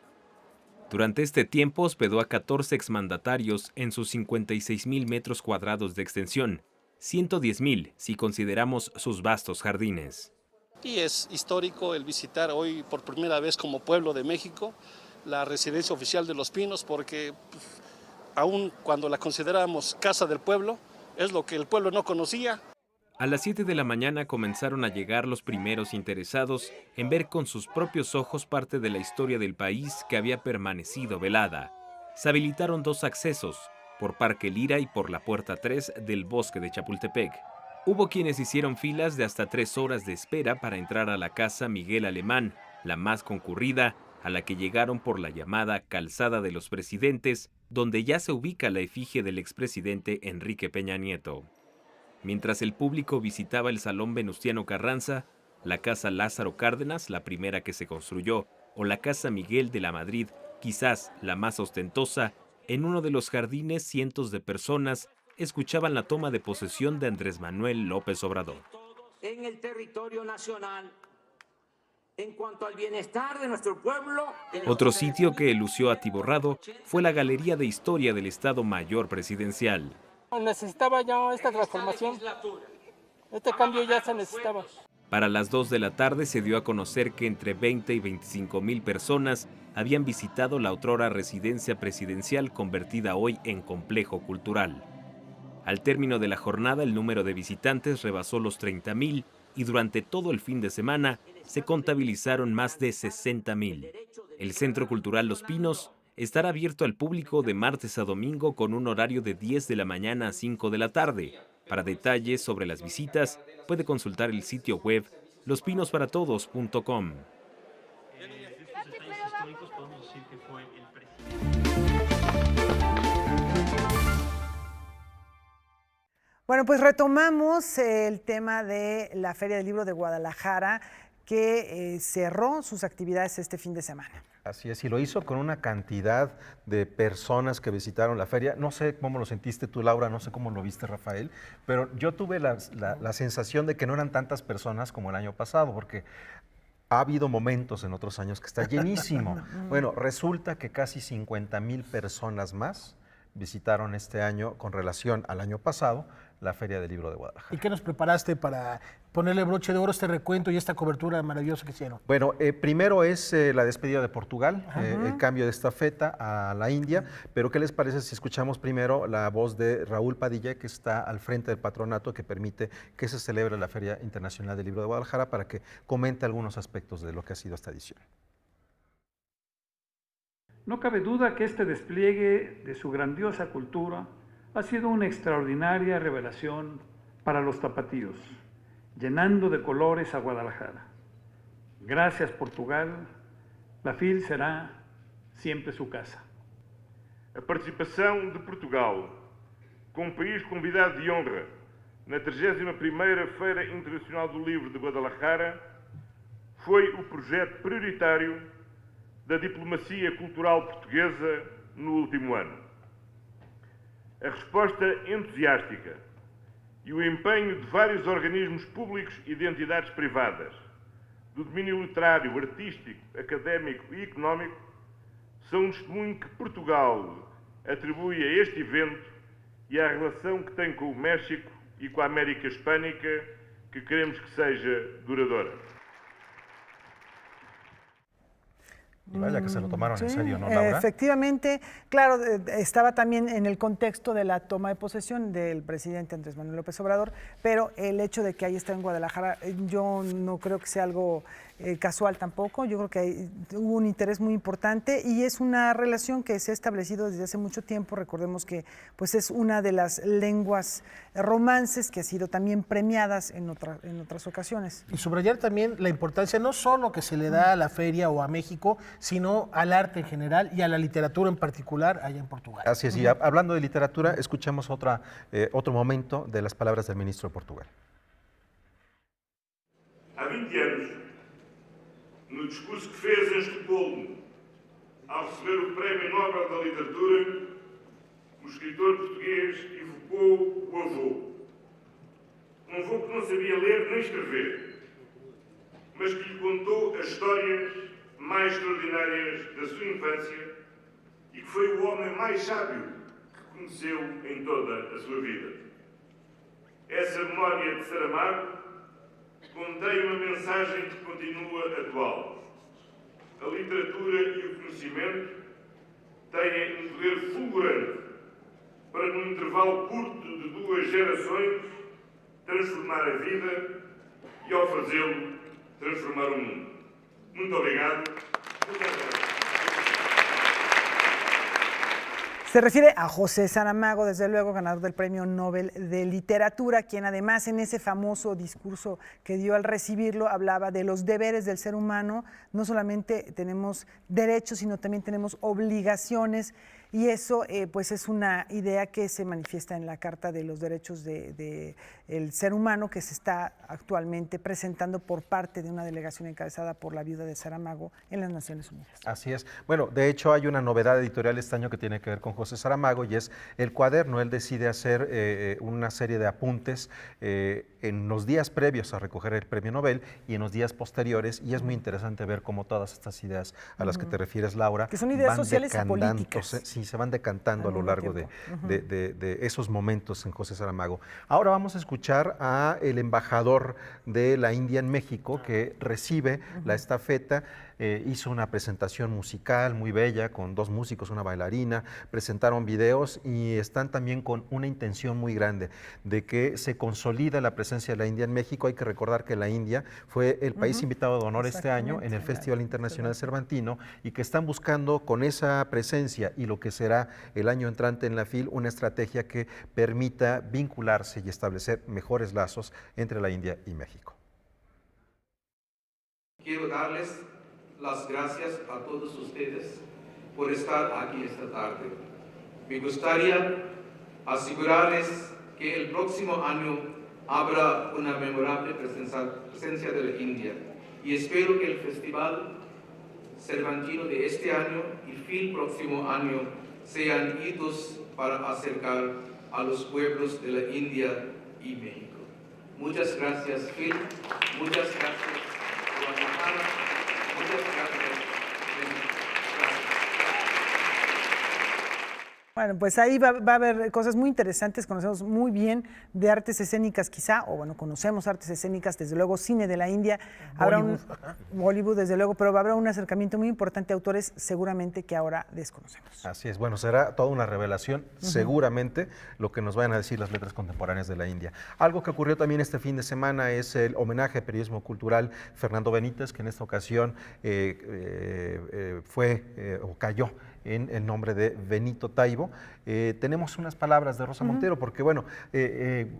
J: Durante este tiempo hospedó a 14 exmandatarios en sus 56,000 metros cuadrados de extensión, 110,000 si consideramos sus vastos jardines.
K: Y es histórico el visitar hoy por primera vez como pueblo de México la residencia oficial de Los Pinos, porque aún cuando la consideramos Casa del Pueblo, es lo que el pueblo no conocía.
J: A las 7 de la mañana comenzaron a llegar los primeros interesados en ver con sus propios ojos parte de la historia del país que había permanecido velada. Se habilitaron 2 accesos, por Parque Lira y por la Puerta 3 del Bosque de Chapultepec. Hubo quienes hicieron filas de hasta 3 horas de espera para entrar a la Casa Miguel Alemán, la más concurrida, a la que llegaron por la llamada Calzada de los Presidentes, donde ya se ubica la efigie del expresidente Enrique Peña Nieto. Mientras el público visitaba el Salón Venustiano Carranza, la Casa Lázaro Cárdenas, la primera que se construyó, o la Casa Miguel de la Madrid, quizás la más ostentosa, en uno de los jardines cientos de personas escuchaban la toma de posesión de Andrés Manuel López Obrador.
D: En el territorio nacional, en cuanto al bienestar de nuestro pueblo...
J: Otro sitio que lució atiborrado fue la Galería de Historia del Estado Mayor Presidencial.
L: Necesitaba ya esta transformación, este cambio ya se necesitaba.
J: Para las 2 de la tarde se dio a conocer que entre 20 y 25 mil personas habían visitado la otrora residencia presidencial convertida hoy en complejo cultural. Al término de la jornada, el número de visitantes rebasó los 30,000 y durante todo el fin de semana se contabilizaron más de 60,000. El Centro Cultural Los Pinos estará abierto al público de martes a domingo con un horario de 10 de la mañana a 5 de la tarde. Para detalles sobre las visitas, puede consultar el sitio web lospinosparatodos.com.
A: Bueno, pues retomamos el tema de la Feria del Libro de Guadalajara, que cerró sus actividades este fin de semana.
C: Así es, y lo hizo con una cantidad de personas que visitaron la feria. No sé cómo lo sentiste tú, Laura, no sé cómo lo viste, Rafael, pero yo tuve la sensación de que no eran tantas personas como el año pasado, porque ha habido momentos en otros años que está llenísimo. Bueno, resulta que casi 50,000 personas más visitaron este año con relación al año pasado la Feria del Libro de Guadalajara.
B: ¿Y qué nos preparaste para ponerle broche de oro a este recuento y esta cobertura maravillosa que hicieron?
C: Bueno, primero es la despedida de Portugal, el cambio de estafeta a la India, pero ¿qué les parece si escuchamos primero la voz de Raúl Padilla, que está al frente del patronato que permite que se celebre la Feria Internacional del Libro de Guadalajara, para que comente algunos aspectos de lo que ha sido esta edición?
M: No cabe duda que este despliegue de su grandiosa cultura ha sido una extraordinaria revelación para los tapatíos, llenando de colores a Guadalajara. Gracias, Portugal, la FIL será sempre su casa.
N: A participação de Portugal, como país convidado de honra na 31ª Feira Internacional do Livro de Guadalajara, foi o projeto prioritário da diplomacia cultural portuguesa no último ano. A resposta entusiástica e o empenho de vários organismos públicos e de entidades privadas, do domínio literário, artístico, académico e económico, são um testemunho que Portugal atribui a este evento e à relação que tem com o México e com a América Hispânica, que queremos que seja duradoura.
C: Y vaya que se lo tomaron en serio, ¿no, Laura?
A: Efectivamente, claro, estaba también en el contexto de la toma de posesión del presidente Andrés Manuel López Obrador, pero el hecho de que haya estado en Guadalajara, yo no creo que sea algo casual tampoco. Yo creo que hubo un interés muy importante y es una relación que se ha establecido desde hace mucho tiempo. Recordemos que pues es una de las lenguas romances que ha sido también premiadas en otras ocasiones.
B: Y subrayar también la importancia no solo que se le da a la feria o a México, sino al arte en general y a la literatura en particular allá en Portugal.
C: Así es, y hablando de literatura, escuchemos otro momento de las palabras del ministro de Portugal.
N: Há 20 anos, no discurso que fez em Estocolmo, ao receber o Prémio Nobel da Literatura, o escritor português evocou o avô. Um avô que não sabia ler nem escrever, mas que lhe contou as histórias mais extraordinárias da sua infância e que foi o homem mais sábio que conheceu em toda a sua vida. Essa memória de Saramago contém uma mensagem que continua atual. a literatura e o conhecimento têm um poder fulgurante para, num intervalo curto de 2 gerações, transformar a vida e, ao fazê-lo, transformar o mundo. Muito obrigado.
A: Se refiere a José Saramago, desde luego ganador del Premio Nobel de Literatura, quien además en ese famoso discurso que dio al recibirlo hablaba de los deberes del ser humano. No solamente tenemos derechos, sino también tenemos obligaciones, y eso pues es una idea que se manifiesta en la Carta de los Derechos del Ser Humano, que se está actualmente presentando por parte de una delegación encabezada por la viuda de Saramago en las Naciones Unidas.
C: Así es. Bueno, de hecho hay una novedad editorial este año que tiene que ver con José Saramago, y es el cuaderno. Él decide hacer una serie de apuntes en los días previos a recoger el Premio Nobel y en los días posteriores, y es muy interesante ver cómo todas estas ideas a las que te refieres, Laura,
A: que son ideas sociales y políticas.
C: Sí, se van decantando a lo largo de esos momentos en José Saramago. Ahora vamos a escuchar a el embajador de la India en México, que recibe la estafeta. Hizo una presentación musical muy bella con 2 músicos, una bailarina, presentaron videos y están también con una intención muy grande de que se consolida la presencia de la India en México. Hay que recordar que la India fue el país invitado de honor este año en el Festival Internacional Cervantino, y que están buscando con esa presencia y lo que será el año entrante en la FIL una estrategia que permita vincularse y establecer mejores lazos entre la India y México.
O: Quiero darles las gracias a todos ustedes por estar aquí esta tarde. Me gustaría asegurarles que el próximo año habrá una memorable presencia de la India, y espero que el Festival Cervantino de este año y FIL próximo año sean hitos para acercar a los pueblos de la India y México. Muchas gracias, FIL. Muchas gracias, Guadalajara. Muchas gracias.
A: Bueno, pues ahí va a haber cosas muy interesantes. Conocemos muy bien de artes escénicas quizá, o bueno, conocemos artes escénicas, desde luego cine de la India, habrá Bollywood desde luego, pero habrá un acercamiento muy importante a autores seguramente que ahora desconocemos.
C: Así es, bueno, será toda una revelación, seguramente, lo que nos vayan a decir las letras contemporáneas de la India. Algo que ocurrió también este fin de semana es el homenaje a periodismo cultural Fernando Benítez, que en esta ocasión cayó en el nombre de Benito Taibo. Tenemos unas palabras de Rosa Montero, porque bueno,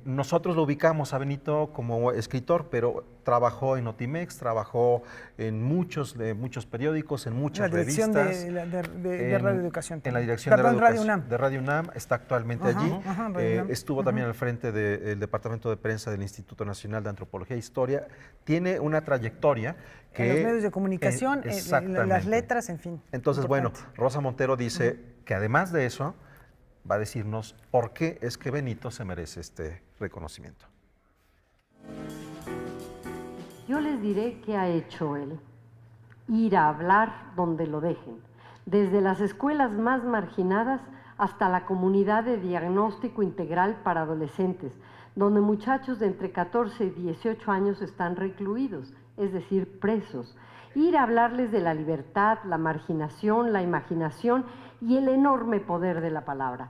C: nosotros lo ubicamos a Benito como escritor, pero trabajó en Notimex, trabajó en muchos periódicos, en muchas revistas.
A: De Radio Educación.
C: En la dirección de Radio UNAM, está actualmente allí. Estuvo también al frente del Departamento de Prensa del Instituto Nacional de Antropología e Historia. Tiene una trayectoria que...
A: En los medios de comunicación, las letras, en fin.
C: Entonces, bueno, Rosa Montero dice que además de eso, va a decirnos por qué es que Benito se merece este reconocimiento.
P: Yo les diré qué ha hecho él. Ir a hablar donde lo dejen, desde las escuelas más marginadas hasta la comunidad de diagnóstico integral para adolescentes, donde muchachos de entre 14 y 18 años están recluidos, es decir, presos. Ir a hablarles de la libertad, la marginación, la imaginación y el enorme poder de la palabra.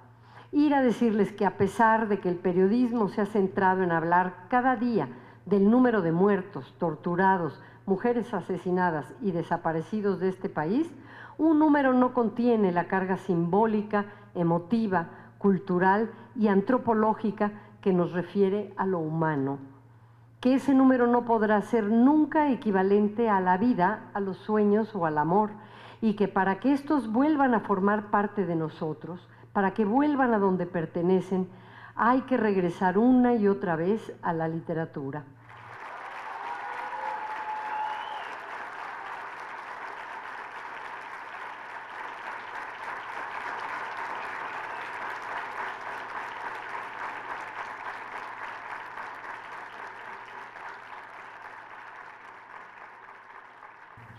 P: Ir a decirles que a pesar de que el periodismo se ha centrado en hablar cada día del número de muertos, torturados, mujeres asesinadas y desaparecidos de este país, un número no contiene la carga simbólica, emotiva, cultural y antropológica que nos refiere a lo humano. Que ese número no podrá ser nunca equivalente a la vida, a los sueños o al amor, y que para que estos vuelvan a formar parte de nosotros, para que vuelvan a donde pertenecen, hay que regresar una y otra vez a la literatura.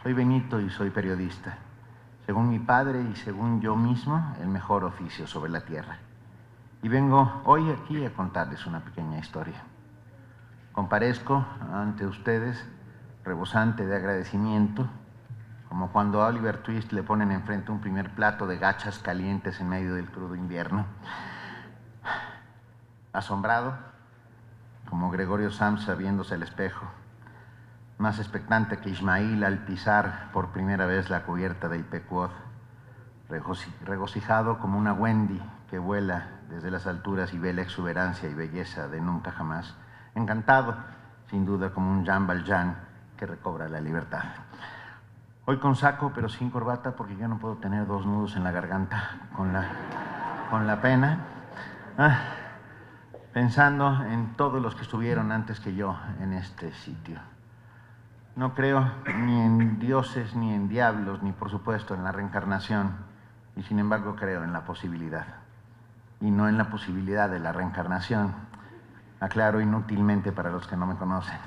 Q: Soy Benito y soy periodista. Según mi padre y según yo mismo, el mejor oficio sobre la tierra. Y vengo hoy aquí a contarles una pequeña historia. Comparezco ante ustedes, rebosante de agradecimiento, como cuando a Oliver Twist le ponen enfrente un primer plato de gachas calientes en medio del crudo invierno. Asombrado, como Gregorio Samsa viéndose al espejo, más expectante que Ismail al pisar por primera vez la cubierta del Pequod, regocijado como una Wendy que vuela desde las alturas y ve la exuberancia y belleza de nunca jamás, encantado, sin duda, como un Jean Valjean que recobra la libertad. Hoy con saco, pero sin corbata, porque yo no puedo tener 2 nudos en la garganta con la pena. Pensando en todos los que estuvieron antes que yo en este sitio. No creo ni en dioses, ni en diablos, ni por supuesto en la reencarnación, y sin embargo creo en la posibilidad. Y no en la posibilidad de la reencarnación, aclaro inútilmente para los que no me conocen,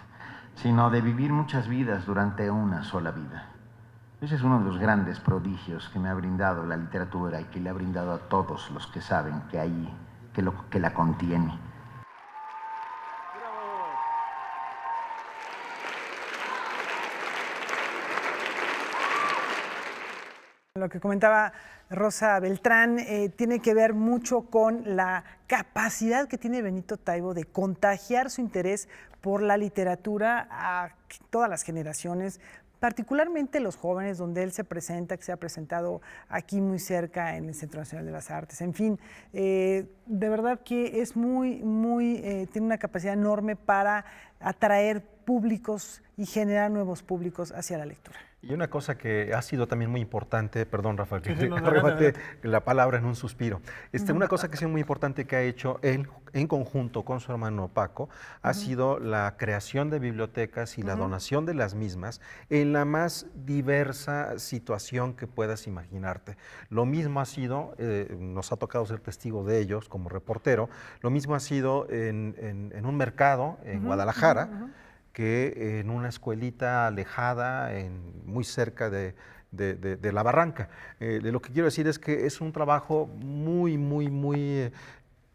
Q: sino de vivir muchas vidas durante una sola vida. Ese es uno de los grandes prodigios que me ha brindado la literatura y que le ha brindado a todos los que saben que ahí, que la contiene.
A: Lo que comentaba Rosa Beltrán tiene que ver mucho con la capacidad que tiene Benito Taibo de contagiar su interés por la literatura a todas las generaciones, particularmente los jóvenes, donde él se presenta, que se ha presentado aquí muy cerca en el Centro Nacional de las Artes. En fin, de verdad que es tiene una capacidad enorme para atraer públicos y generar nuevos públicos hacia la lectura.
C: Y una cosa que ha sido también muy importante, perdón Rafael, que arrebaté la palabra en un suspiro. Una cosa que ha sido muy importante que ha hecho él en conjunto con su hermano Paco ha sido la creación de bibliotecas y la donación de las mismas en la más diversa situación que puedas imaginarte. Lo mismo ha sido, nos ha tocado ser testigo de ellos como reportero, lo mismo ha sido en un mercado en Guadalajara, que en una escuelita alejada, muy cerca de la Barranca. Lo que quiero decir es que es un trabajo muy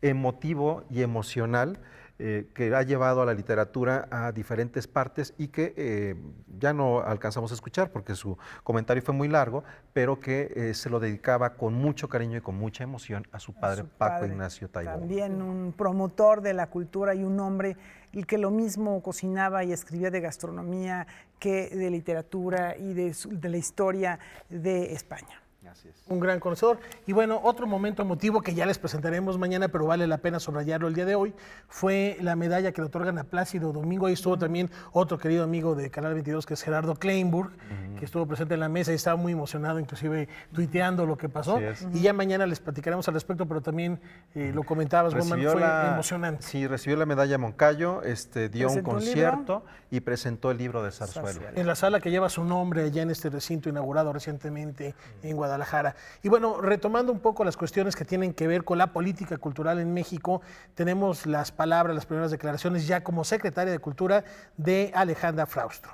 C: emotivo y emocional que ha llevado a la literatura a diferentes partes y que ya no alcanzamos a escuchar porque su comentario fue muy largo, pero que se lo dedicaba con mucho cariño y con mucha emoción a su padre, Paco Ignacio Taibo.
A: También un promotor de la cultura y un hombre y que lo mismo cocinaba y escribía de gastronomía que de literatura y de la historia de España.
B: Así es. Un gran conocedor. Y bueno, otro momento emotivo que ya les presentaremos mañana, pero vale la pena subrayarlo el día de hoy, fue la medalla que le otorgan a Plácido Domingo. Ahí estuvo también otro querido amigo de Canal 22, que es Gerardo Kleinburg, que estuvo presente en la mesa y estaba muy emocionado, inclusive tuiteando lo que pasó. Y ya mañana les platicaremos al respecto, pero también lo comentabas, Roman, fue emocionante.
C: Sí, recibió la medalla Moncayo, dio un concierto y presentó el libro de Zarzuela.
B: En la sala que lleva su nombre allá en este recinto inaugurado recientemente en Guadalajara. Y bueno, retomando un poco las cuestiones que tienen que ver con la política cultural en México, tenemos las primeras declaraciones ya como secretaria de Cultura de Alejandra Fraustro.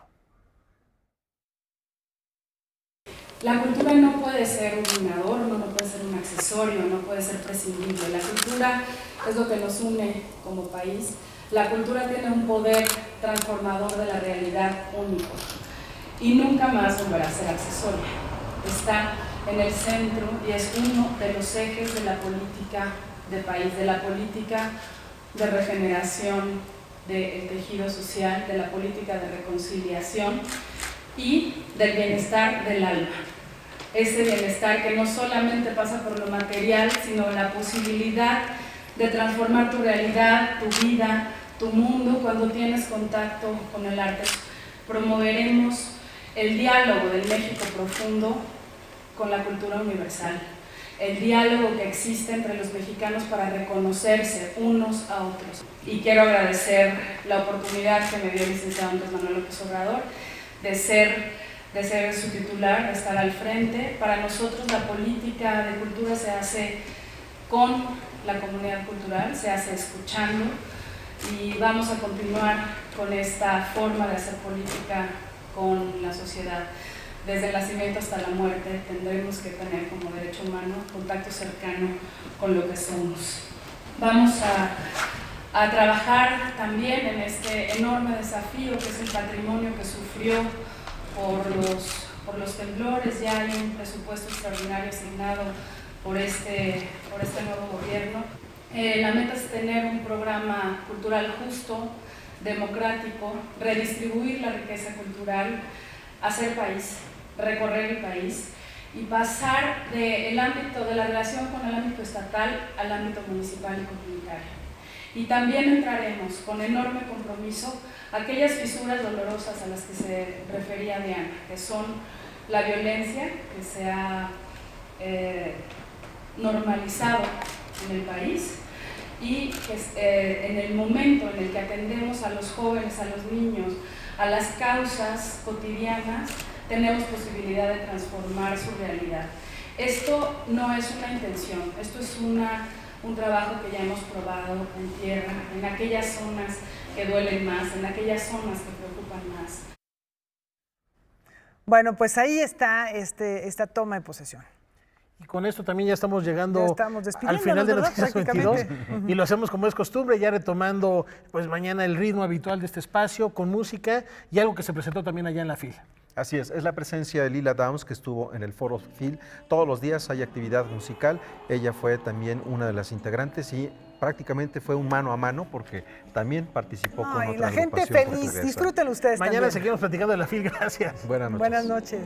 R: La cultura no puede ser un adorno, no puede ser un accesorio, no puede ser prescindible. La cultura es lo que nos une como país. La cultura tiene un poder transformador de la realidad único y nunca más volverá a ser accesoria. Está en el centro y es uno de los ejes de la política de país, de la política de regeneración del tejido social, de la política de reconciliación y del bienestar del alma. Ese bienestar que no solamente pasa por lo material, sino la posibilidad de transformar tu realidad, tu vida, tu mundo cuando tienes contacto con el arte. Promoveremos el diálogo del México profundo con la cultura universal, el diálogo que existe entre los mexicanos para reconocerse unos a otros. Y quiero agradecer la oportunidad que me dio el licenciado Andrés Manuel López Obrador de ser su titular, de estar al frente. Para nosotros la política de cultura se hace con la comunidad cultural, se hace escuchando y vamos a continuar con esta forma de hacer política con la sociedad. Desde el nacimiento hasta la muerte tendremos que tener como derecho humano contacto cercano con lo que somos. Vamos a trabajar también en este enorme desafío que es el patrimonio que sufrió por los por los temblores. Ya hay un presupuesto extraordinario asignado por este nuevo gobierno. La meta es tener un programa cultural justo, democrático, redistribuir la riqueza cultural, hacer país, recorrer el país y pasar del ámbito de la relación con el ámbito estatal al ámbito municipal y comunitario. Y también entraremos con enorme compromiso aquellas fisuras dolorosas a las que se refería Diana, que son la violencia que se ha normalizado en el país, y que en el momento en el que atendemos a los jóvenes, a los niños, a las causas cotidianas, tenemos posibilidad de transformar su realidad. Esto no es una intención, esto es un trabajo que ya hemos probado en tierra, en aquellas zonas que duelen más, en aquellas zonas que preocupan más.
A: Bueno, pues ahí está esta toma de posesión.
B: Y con esto también ya estamos llegando al final de Noticias 22 y lo hacemos como es costumbre, ya retomando pues mañana el ritmo habitual de este espacio con música y algo que se presentó también allá en la FIL.
C: Así es la presencia de Lila Downs, que estuvo en el Foro FIL. Todos los días hay actividad musical. Ella fue también una de las integrantes y prácticamente fue un mano a mano porque también participó con otra
A: la gente
C: agrupación
A: feliz.
C: portuguesa.
A: Disfrútenlo ustedes
B: Mañana
A: también.
B: seguimos platicando de la FIL. Gracias.
C: Buenas noches.
A: Buenas noches.